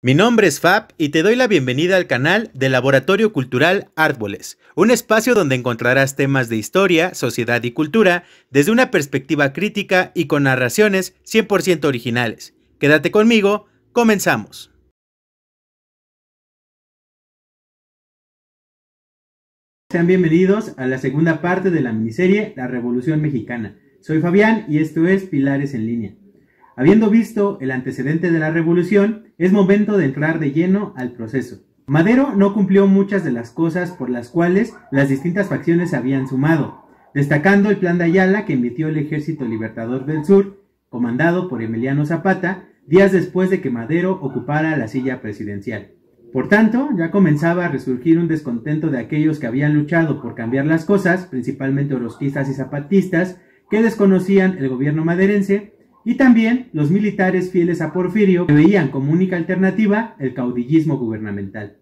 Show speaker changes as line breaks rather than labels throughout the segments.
Mi nombre es Fab y te doy la bienvenida al canal del Laboratorio Cultural Árboles, un espacio donde encontrarás temas de historia, sociedad y cultura desde una perspectiva crítica y con narraciones 100% originales. Quédate conmigo, comenzamos. Sean bienvenidos a la segunda parte de la miniserie La Revolución Mexicana. Soy Fabián y esto es Pilares en Línea. Habiendo visto el antecedente de la revolución, es momento de entrar de lleno al proceso. Madero no cumplió muchas de las cosas por las cuales las distintas facciones se habían sumado, destacando el plan de Ayala que emitió el Ejército Libertador del Sur, comandado por Emiliano Zapata, días después de que Madero ocupara la silla presidencial. Por tanto, ya comenzaba a resurgir un descontento de aquellos que habían luchado por cambiar las cosas, principalmente orosquistas y zapatistas, que desconocían el gobierno maderense, y también los militares fieles a Porfirio, que veían como única alternativa el caudillismo gubernamental.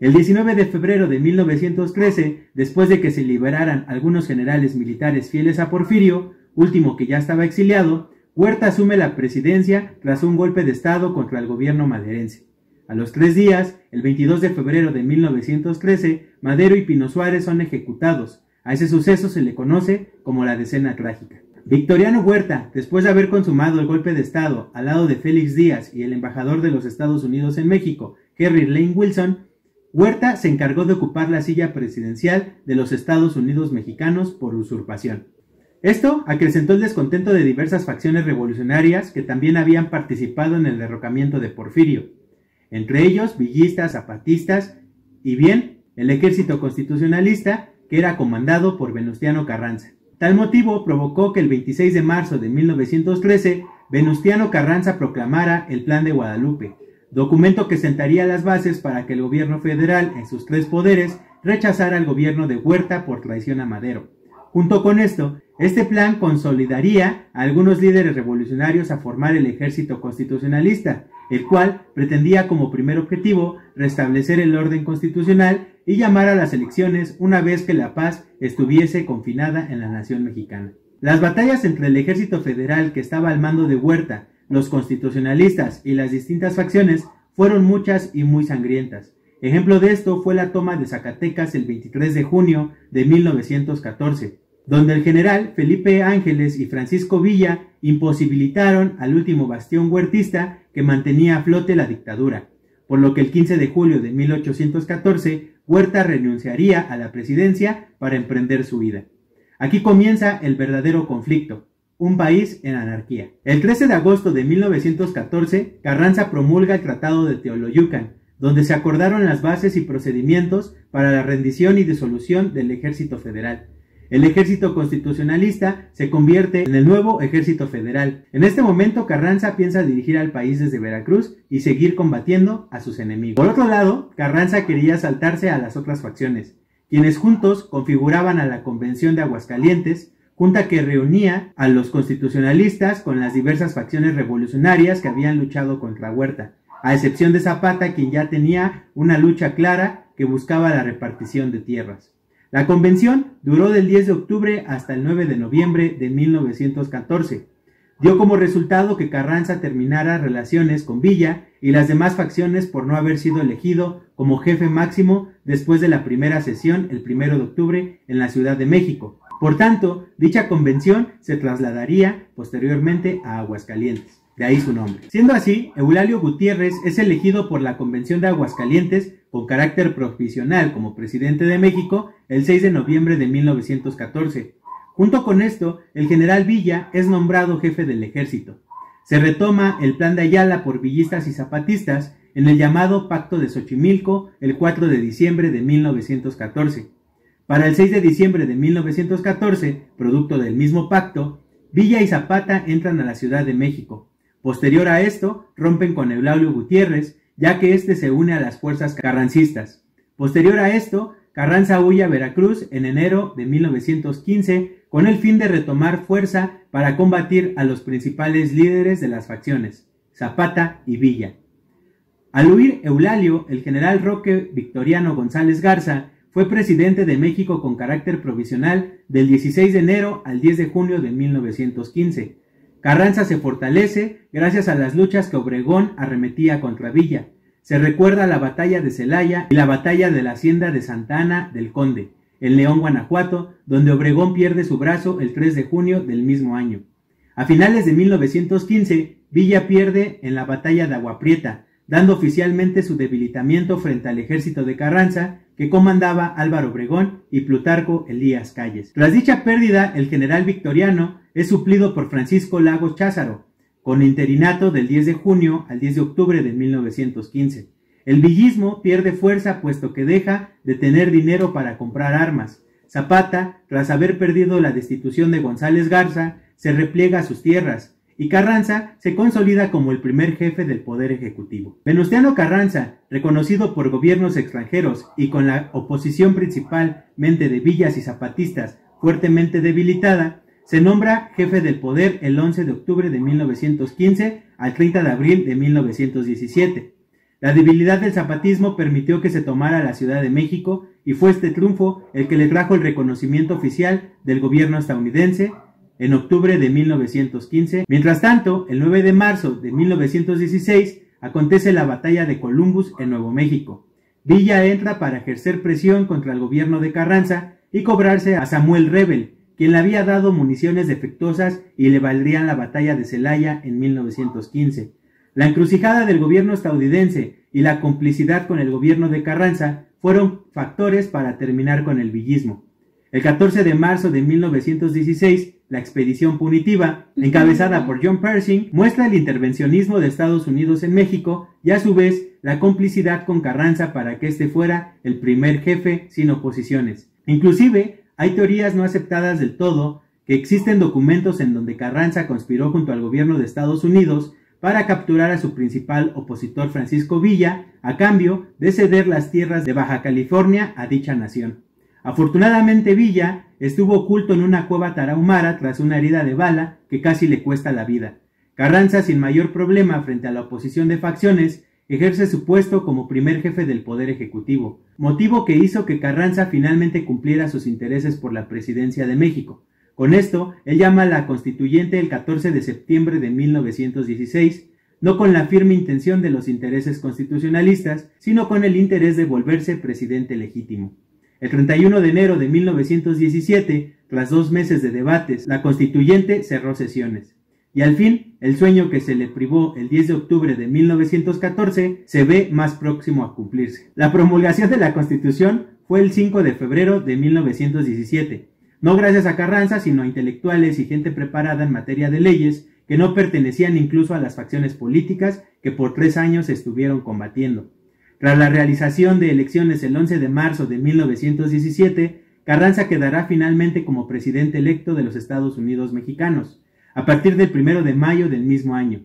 El 19 de febrero de 1913, después de que se liberaran algunos generales militares fieles a Porfirio, último que ya estaba exiliado, Huerta asume la presidencia tras un golpe de estado contra el gobierno maderense. A los 3 días, el 22 de febrero de 1913, Madero y Pino Suárez son ejecutados. A ese suceso se le conoce como la Decena Trágica. Victoriano Huerta, después de haber consumado el golpe de estado al lado de Félix Díaz y el embajador de los Estados Unidos en México, Henry Lane Wilson, Huerta se encargó de ocupar la silla presidencial de los Estados Unidos mexicanos por usurpación. Esto acrecentó el descontento de diversas facciones revolucionarias que también habían participado en el derrocamiento de Porfirio, entre ellos villistas, zapatistas y bien el ejército constitucionalista que era comandado por Venustiano Carranza. Tal motivo provocó que el 26 de marzo de 1913 Venustiano Carranza proclamara el Plan de Guadalupe, documento que sentaría las bases para que el gobierno federal en sus 3 poderes rechazara al gobierno de Huerta por traición a Madero. Junto con esto, este plan consolidaría a algunos líderes revolucionarios a formar el ejército constitucionalista, el cual pretendía como primer objetivo restablecer el orden constitucional y llamar a las elecciones una vez que la paz estuviese confinada en la nación mexicana. Las batallas entre el ejército federal que estaba al mando de Huerta, los constitucionalistas y las distintas facciones fueron muchas y muy sangrientas. Ejemplo de esto fue la toma de Zacatecas el 23 de junio de 1914, donde el general Felipe Ángeles y Francisco Villa imposibilitaron al último bastión huertista que mantenía a flote la dictadura, por lo que el 15 de julio de 1814 Huerta renunciaría a la presidencia para emprender su huida. Aquí comienza el verdadero conflicto, un país en anarquía. El 13 de agosto de 1914, Carranza promulga el Tratado de Teoloyucan, donde se acordaron las bases y procedimientos para la rendición y disolución del Ejército Federal. El ejército constitucionalista se convierte en el nuevo ejército federal. En este momento Carranza piensa dirigir al país desde Veracruz y seguir combatiendo a sus enemigos. Por otro lado, Carranza quería saltarse a las otras facciones, quienes juntos configuraban a la Convención de Aguascalientes, junta que reunía a los constitucionalistas con las diversas facciones revolucionarias que habían luchado contra Huerta, a excepción de Zapata, quien ya tenía una lucha clara que buscaba la repartición de tierras. La convención duró del 10 de octubre hasta el 9 de noviembre de 1914. Dio como resultado que Carranza terminara relaciones con Villa y las demás facciones por no haber sido elegido como jefe máximo después de la primera sesión el 1 de octubre en la Ciudad de México. Por tanto, dicha convención se trasladaría posteriormente a Aguascalientes. De ahí su nombre. Siendo así, Eulalio Gutiérrez es elegido por la Convención de Aguascalientes con carácter provisional como presidente de México el 6 de noviembre de 1914. Junto con esto, el general Villa es nombrado jefe del ejército. Se retoma el plan de Ayala por villistas y zapatistas en el llamado Pacto de Xochimilco el 4 de diciembre de 1914. Para el 6 de diciembre de 1914, producto del mismo pacto, Villa y Zapata entran a la Ciudad de México. Posterior a esto, rompen con Eulalio Gutiérrez, ya que éste se une a las fuerzas carrancistas. Posterior a esto, Carranza huye a Veracruz en enero de 1915 con el fin de retomar fuerza para combatir a los principales líderes de las facciones, Zapata y Villa. Al huir Eulalio, el general Roque Victoriano González Garza fue presidente de México con carácter provisional del 16 de enero al 10 de junio de 1915. Carranza se fortalece gracias a las luchas que Obregón arremetía contra Villa. se recuerda la batalla de Celaya y la batalla de la hacienda de Santa Ana del Conde, en León, Guanajuato, donde Obregón pierde su brazo el 3 de junio del mismo año. A finales de 1915, Villa pierde en la batalla de Agua Prieta, dando oficialmente su debilitamiento frente al ejército de Carranza, que comandaba Álvaro Obregón y Plutarco Elías Calles. Tras dicha pérdida, el general victoriano es suplido por Francisco Lagos Cházaro, con interinato del 10 de junio al 10 de octubre de 1915. El villismo pierde fuerza puesto que deja de tener dinero para comprar armas. Zapata, tras haber perdido la destitución de González Garza, se repliega a sus tierras, y Carranza se consolida como el primer jefe del poder ejecutivo. Venustiano Carranza, reconocido por gobiernos extranjeros y con la oposición principalmente de villas y zapatistas fuertemente debilitada, se nombra jefe del poder el 11 de octubre de 1915 al 30 de abril de 1917. La debilidad del zapatismo permitió que se tomara la Ciudad de México y fue este triunfo el que le trajo el reconocimiento oficial del gobierno estadounidense en octubre de 1915. Mientras tanto, el 9 de marzo de 1916 acontece la batalla de Columbus en Nuevo México. Villa entra para ejercer presión contra el gobierno de Carranza y cobrarse a Samuel Rebel, quien le había dado municiones defectuosas y le valdrían la batalla de Celaya en 1915. La encrucijada del gobierno estadounidense y la complicidad con el gobierno de Carranza fueron factores para terminar con el villismo. El 14 de marzo de 1916, la expedición punitiva, encabezada por John Pershing, muestra el intervencionismo de Estados Unidos en México y a su vez la complicidad con Carranza para que éste fuera el primer jefe sin oposiciones. Inclusive, hay teorías no aceptadas del todo que existen documentos en donde Carranza conspiró junto al gobierno de Estados Unidos para capturar a su principal opositor Francisco Villa a cambio de ceder las tierras de Baja California a dicha nación. Afortunadamente Villa estuvo oculto en una cueva tarahumara tras una herida de bala que casi le cuesta la vida. Carranza, sin mayor problema frente a la oposición de facciones, ejerce su puesto como primer jefe del Poder Ejecutivo, motivo que hizo que Carranza finalmente cumpliera sus intereses por la presidencia de México. Con esto, él llama a la constituyente el 14 de septiembre de 1916, no con la firme intención de los intereses constitucionalistas, sino con el interés de volverse presidente legítimo. El 31 de enero de 1917, tras 2 meses de debates, la constituyente cerró sesiones. Y al fin, el sueño que se le privó el 10 de octubre de 1914 se ve más próximo a cumplirse. La promulgación de la Constitución fue el 5 de febrero de 1917, no gracias a Carranza, sino a intelectuales y gente preparada en materia de leyes que no pertenecían incluso a las facciones políticas que por 3 años estuvieron combatiendo. Tras la realización de elecciones el 11 de marzo de 1917, Carranza quedará finalmente como presidente electo de los Estados Unidos mexicanos, a partir del 1 de mayo del mismo año,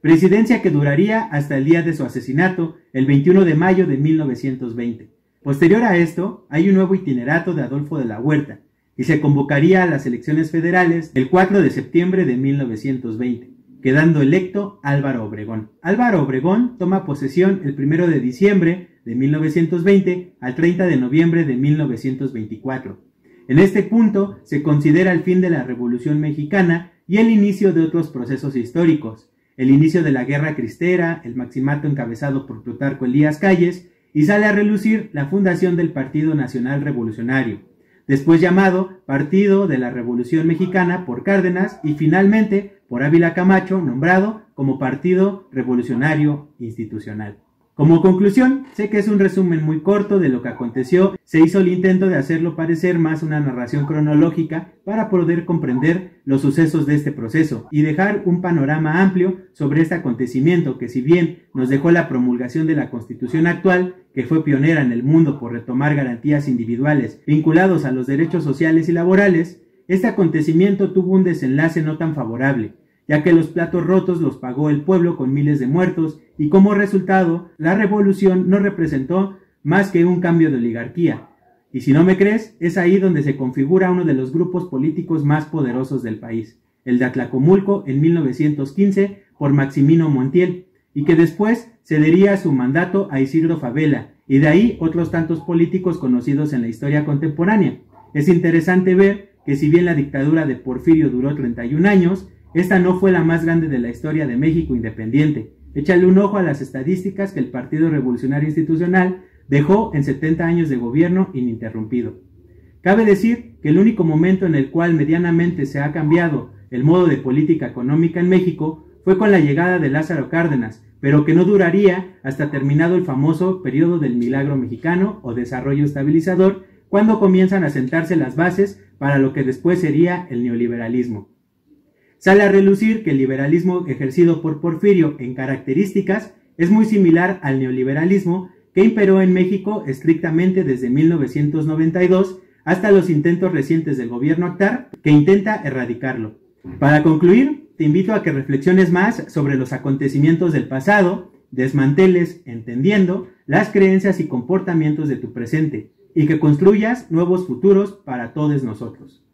presidencia que duraría hasta el día de su asesinato, el 21 de mayo de 1920. Posterior a esto, hay un nuevo itinerato de Adolfo de la Huerta, y se convocaría a las elecciones federales el 4 de septiembre de 1920. Quedando electo Álvaro Obregón. Álvaro Obregón toma posesión el 1 de diciembre de 1920 al 30 de noviembre de 1924. En este punto se considera el fin de la Revolución Mexicana y el inicio de otros procesos históricos, el inicio de la Guerra Cristera, el maximato encabezado por Plutarco Elías Calles, y sale a relucir la fundación del Partido Nacional Revolucionario, después llamado Partido de la Revolución Mexicana por Cárdenas y finalmente por Ávila Camacho, nombrado como Partido Revolucionario Institucional. Como conclusión, sé que es un resumen muy corto de lo que aconteció, se hizo el intento de hacerlo parecer más una narración cronológica para poder comprender los sucesos de este proceso y dejar un panorama amplio sobre este acontecimiento que, si bien nos dejó la promulgación de la Constitución actual, que fue pionera en el mundo por retomar garantías individuales vinculados a los derechos sociales y laborales, este acontecimiento tuvo un desenlace no tan favorable, ya que los platos rotos los pagó el pueblo con miles de muertos y como resultado, la revolución no representó más que un cambio de oligarquía. Y si no me crees, es ahí donde se configura uno de los grupos políticos más poderosos del país, el de Atlacomulco en 1915 por Maximino Montiel, y que después cedería su mandato a Isidro Fabela, y de ahí otros tantos políticos conocidos en la historia contemporánea. Es interesante ver que si bien la dictadura de Porfirio duró 31 años, esta no fue la más grande de la historia de México independiente, Échale un ojo a las estadísticas que el Partido Revolucionario Institucional dejó en 70 años de gobierno ininterrumpido. Cabe decir que el único momento en el cual medianamente se ha cambiado el modo de política económica en México fue con la llegada de Lázaro Cárdenas, pero que no duraría hasta terminado el famoso periodo del milagro mexicano o desarrollo estabilizador, cuando comienzan a sentarse las bases para lo que después sería el neoliberalismo. Sale a relucir que el liberalismo ejercido por Porfirio en características es muy similar al neoliberalismo que imperó en México estrictamente desde 1992 hasta los intentos recientes del gobierno actual que intenta erradicarlo. Para concluir, te invito a que reflexiones más sobre los acontecimientos del pasado, desmanteles, entendiendo, las creencias y comportamientos de tu presente, y que construyas nuevos futuros para todos nosotros.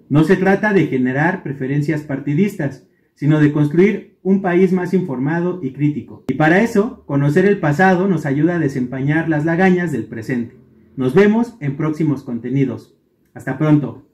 No se trata de generar preferencias partidistas, sino de construir un país más informado y crítico. Y para eso, conocer el pasado nos ayuda a desempañar las lagañas del presente. Nos vemos en próximos contenidos. Hasta pronto.